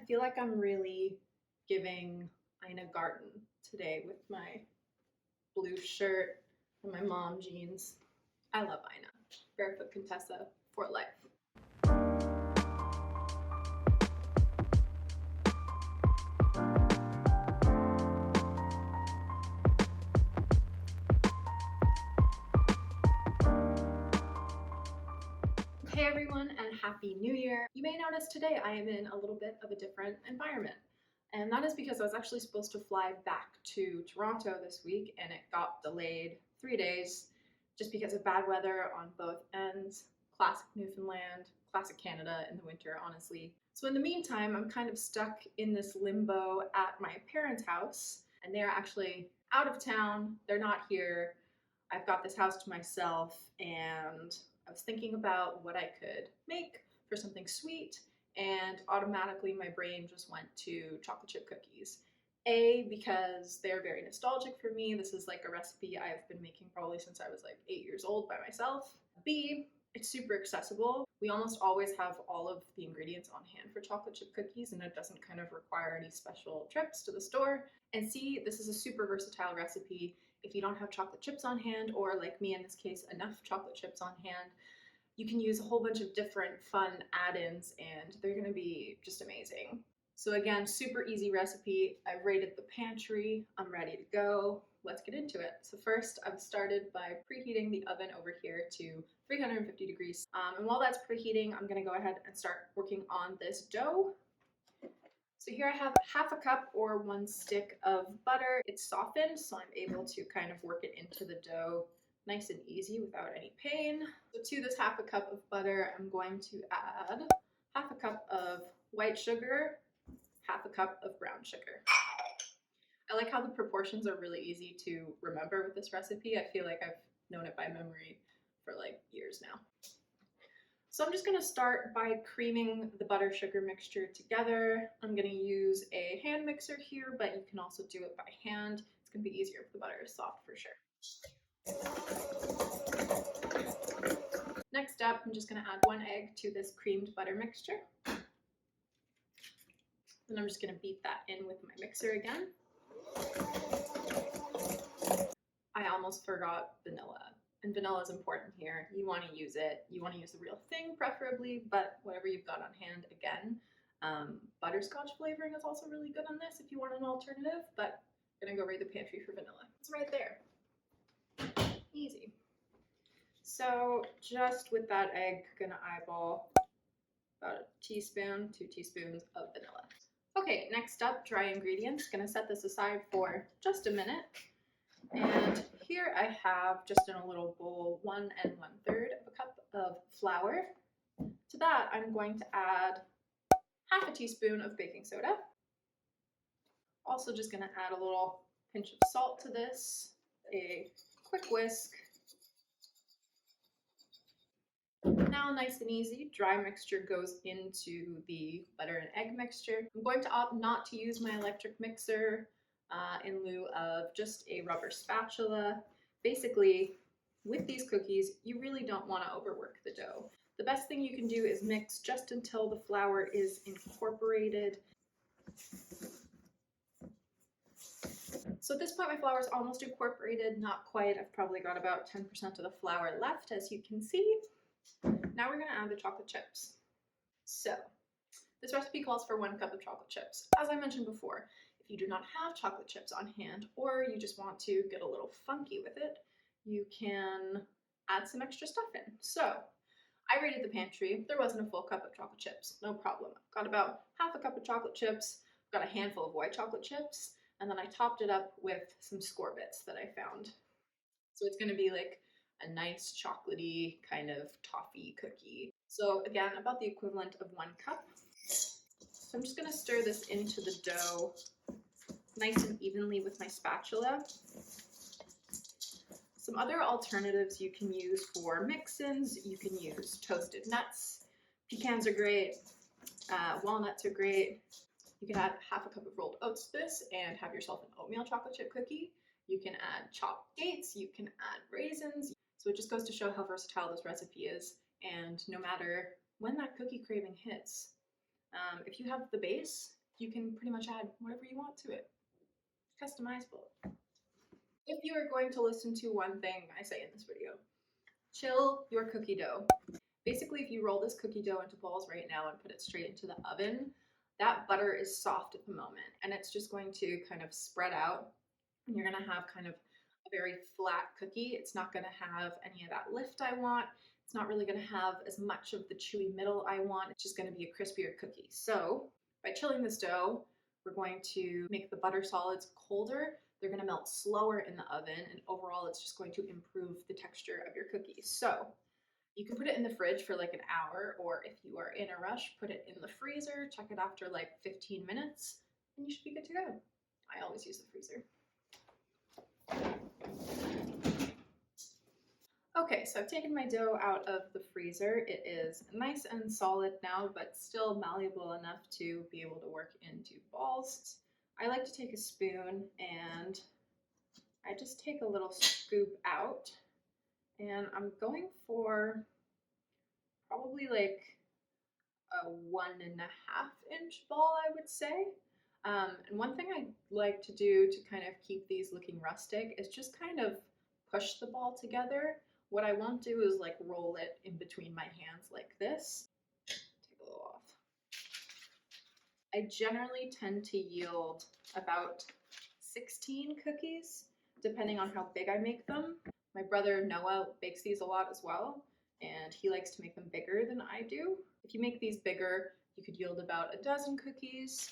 feel like I'm really giving Ina Garten today with my blue shirt and my mom jeans. I love Ina. Barefoot Contessa for life. Hey everyone, and Happy New Year! You may notice today I am in a little bit of a different environment, and that is because I was actually supposed to fly back to Toronto this week and it got delayed 3 days just because of bad weather on both ends. Classic Newfoundland, classic Canada in the winter, honestly. So in the meantime, I'm kind of stuck in this limbo at my parents' house, and they're actually out of town. They're not here. I've got this house to myself, and I was thinking about what I could make for something sweet, and automatically my brain just went to chocolate chip cookies. A, because they're very nostalgic for me. This is like a recipe I've been making probably since I was like 8 years old by myself. B, it's super accessible. We almost always have all of the ingredients on hand for chocolate chip cookies, and it doesn't kind of require any special trips to the store. And C, this is a super versatile recipe. If you don't have chocolate chips on hand, or like me in this case, enough chocolate chips on hand, you can use a whole bunch of different fun add-ins and they're gonna be just amazing. So again, super easy recipe. I've raided the pantry. I'm ready to go. Let's get into it. So first, I've started by preheating the oven over here to 350 degrees. And while that's preheating, I'm gonna go ahead and start working on this dough. So here I have half a cup or 1 stick of butter. It's softened, so I'm able to kind of work it into the dough nice and easy without any pain. So to this half a cup of butter, I'm going to add half a cup of white sugar, half a cup of brown sugar. I like how the proportions are really easy to remember with this recipe. I feel like I've known it by memory for like years now. So I'm just gonna start by creaming the butter sugar mixture together. I'm gonna use a hand mixer here, but you can also do it by hand. It's gonna be easier if the butter is soft for sure. Next up, I'm just gonna add 1 egg to this creamed butter mixture. Then I'm just gonna beat that in with my mixer again. I almost forgot vanilla. And vanilla is important here. You want to use it. You want to use the real thing preferably, but whatever you've got on hand, again. Butterscotch flavoring is also really good on this if you want an alternative, but I'm gonna go raid the pantry for vanilla. It's right there. Easy. So just with that egg, gonna eyeball about a teaspoon, 2 teaspoons of vanilla. Okay, next up, dry ingredients. Gonna set this aside for just a minute. And here I have, just in a little bowl, 1 1/3 of a cup of flour. To that, I'm going to add half a teaspoon of baking soda. Also just gonna add a little pinch of salt to this, a quick whisk. Now, nice and easy, dry mixture goes into the butter and egg mixture. I'm going to opt not to use my electric mixer in lieu of just a rubber spatula. Basically, with these cookies, you really don't want to overwork the dough. The best thing you can do is mix just until the flour is incorporated. So at this point, my flour is almost incorporated, not quite. I've probably got about 10% of the flour left, as you can see. Now we're going to add the chocolate chips. So this recipe calls for 1 cup of chocolate chips. As I mentioned before, if you do not have chocolate chips on hand, or you just want to get a little funky with it, you can add some extra stuff in. So I raided the pantry. There wasn't a full cup of chocolate chips. No problem. I've got about half a cup of chocolate chips, got a handful of white chocolate chips, and then I topped it up with some score bits that I found. So it's going to be like a nice chocolatey kind of toffee cookie. So again, about the equivalent of 1 cup. So I'm just going to stir this into the dough nice and evenly with my spatula. Some other alternatives you can use for mix-ins, you can use toasted nuts. Pecans are great, walnuts are great. You can add half a cup of rolled oats to this and have yourself an oatmeal chocolate chip cookie. You can add chopped dates, you can add raisins. So it just goes to show how versatile this recipe is, and no matter when that cookie craving hits, if you have the base you can pretty much add whatever you want to it. Customizable. If you are going to listen to one thing I say in this video, chill your cookie dough. Basically, if you roll this cookie dough into balls right now and put it straight into the oven, that butter is soft at the moment and it's just going to kind of spread out and you're going to have kind of a very flat cookie. It's not going to have any of that lift I want. It's not really going to have as much of the chewy middle I want. It's just going to be a crispier cookie. So by chilling this dough, we're going to make the butter solids colder. They're going to melt slower in the oven, and overall it's just going to improve the texture of your cookies. So you can put it in the fridge for like an hour, or if you are in a rush, put it in the freezer, check it after like 15 minutes, and you should be good to go. I always use the freezer. Okay, so I've taken my dough out of the freezer. It is nice and solid now, but still malleable enough to be able to work into balls. I like to take a spoon and I just take a little scoop out, and I'm going for probably like a 1.5 inch ball, I would say. And one thing I like to do to kind of keep these looking rustic is just kind of push the ball together. What I won't do is like roll it in between my hands like this. Take a little off. I generally tend to yield about 16 cookies, depending on how big I make them. My brother Noah bakes these a lot as well, and he likes to make them bigger than I do. If you make these bigger, you could yield about a dozen cookies.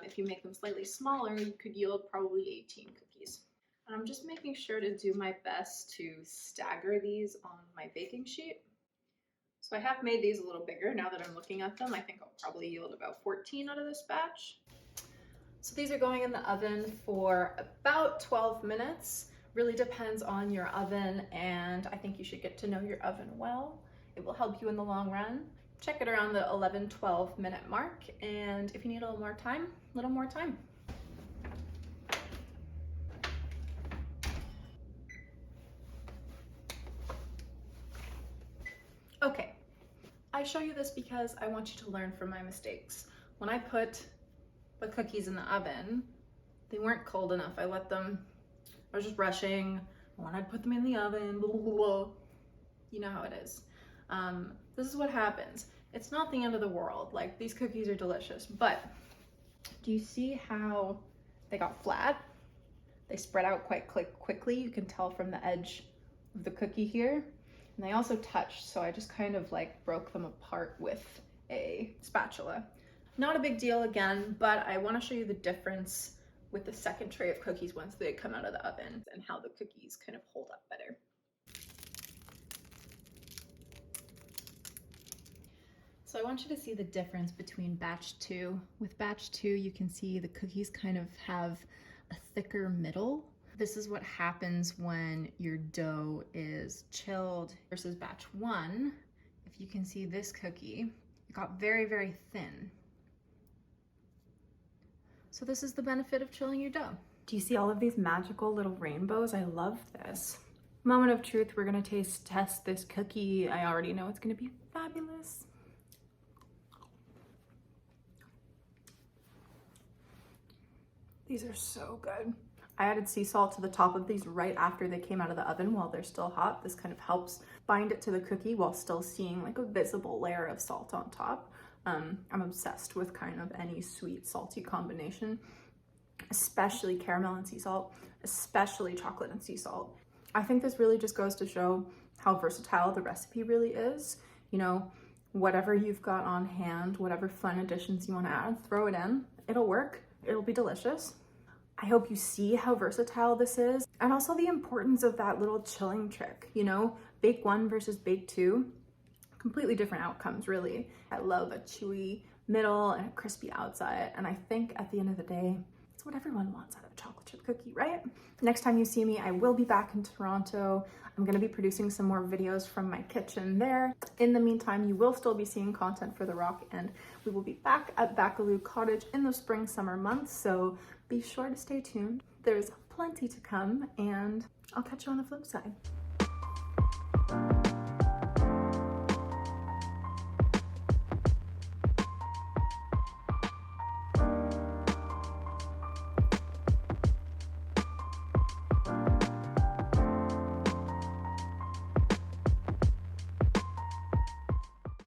If you make them slightly smaller, you could yield probably 18 cookies. And I'm just making sure to do my best to stagger these on my baking sheet. So I have made these a little bigger. Now that I'm looking at them, I think I'll probably yield about 14 out of this batch. So these are going in the oven for about 12 minutes. Really depends on your oven, and I think you should get to know your oven well. It will help you in the long run. Check it around the 11-12 minute mark, and if you need a little more time, a little more time. Okay, I show you this because I want you to learn from my mistakes. When I put the cookies in the oven, they weren't cold enough. I was just rushing. When I'd put them in the oven, blah, blah, blah. You know how it is. This is what happens. It's not the end of the world. Like, these cookies are delicious, but do you see how they got flat? They spread out quite quickly. You can tell from the edge of the cookie here. And they also touched, so I just kind of like broke them apart with a spatula. Not a big deal again, but I want to show you the difference with the second tray of cookies once they come out of the oven and how the cookies kind of hold up better. So I want you to see the difference between batch 2. With batch 2, you can see the cookies kind of have a thicker middle. This is what happens when your dough is chilled versus batch 1. If you can see this cookie, it got very, very thin. So this is the benefit of chilling your dough. Do you see all of these magical little rainbows? I love this. Moment of truth, we're gonna test this cookie. I already know it's gonna be fabulous. These are so good. I added sea salt to the top of these right after they came out of the oven while they're still hot. This kind of helps bind it to the cookie while still seeing like a visible layer of salt on top. I'm obsessed with kind of any sweet salty combination, especially caramel and sea salt, especially chocolate and sea salt. I think this really just goes to show how versatile the recipe really is. You know, whatever you've got on hand, whatever fun additions you want to add, throw it in. It'll work. It'll be delicious. I hope you see how versatile this is, and also the importance of that little chilling trick. You know, bake 1 versus bake 2, completely different outcomes, really. I love a chewy middle and a crispy outside, and I think at the end of the day, it's what everyone wants out of a chocolate chip cookie, right? Next time you see me, I will be back in Toronto. I'm gonna be producing some more videos from my kitchen there. In the meantime, you will still be seeing content for The Rock, and we will be back at Baccaloo Cottage in the spring, summer months, so be sure to stay tuned. There's plenty to come, and I'll catch you on the flip side.